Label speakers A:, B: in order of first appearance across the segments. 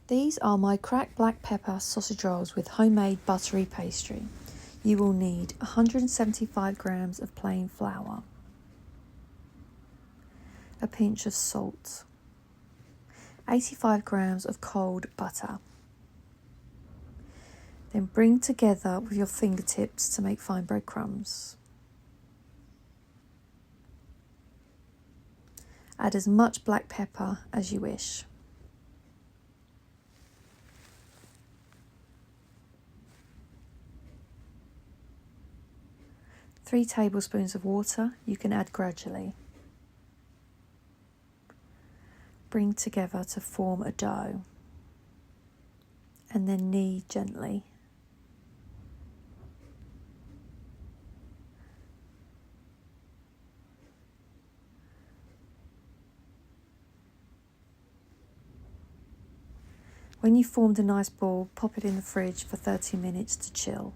A: These are my cracked black pepper sausage rolls with homemade buttery pastry. You will need 175 grams of plain flour, a pinch of salt, 85 grams of cold butter. Then bring together with your fingertips to make fine breadcrumbs. Add as much black pepper as you wish. Three tablespoons of water you can add gradually. Bring together to form a dough and then knead gently. When you've formed a nice ball, pop it in the fridge for 30 minutes to chill.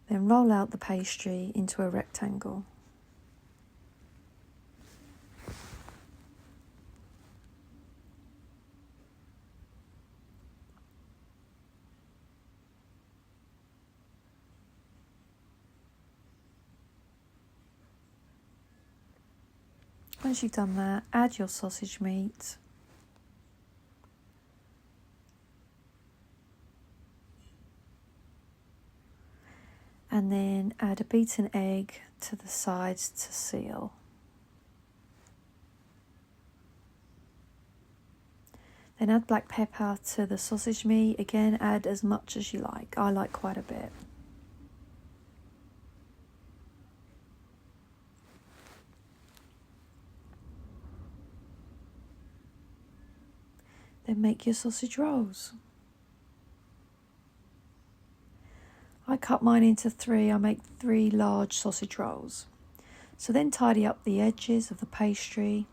A: Then roll out the pastry into a rectangle. Once you've done that, add your sausage meat. And then add a beaten egg to the sides to seal. Then add black pepper to the sausage meat. Again, add as much as you like. I like quite a bit. Then make your sausage rolls. I cut mine into three. I make 3 large sausage rolls. So then tidy up the edges of the pastry.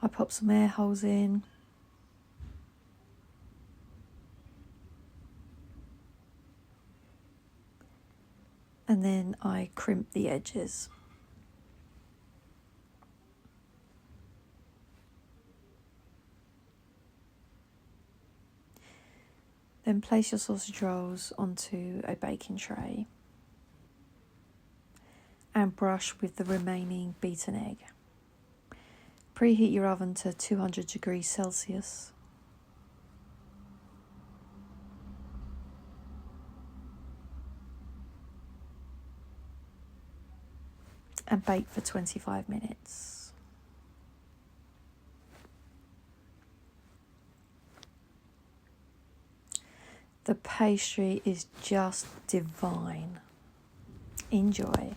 A: I pop some air holes in. And then I crimp the edges. Then place your sausage rolls onto a baking tray and brush with the remaining beaten egg. Preheat your oven to 200 degrees Celsius. And bake for 25 minutes. The pastry is just divine. Enjoy.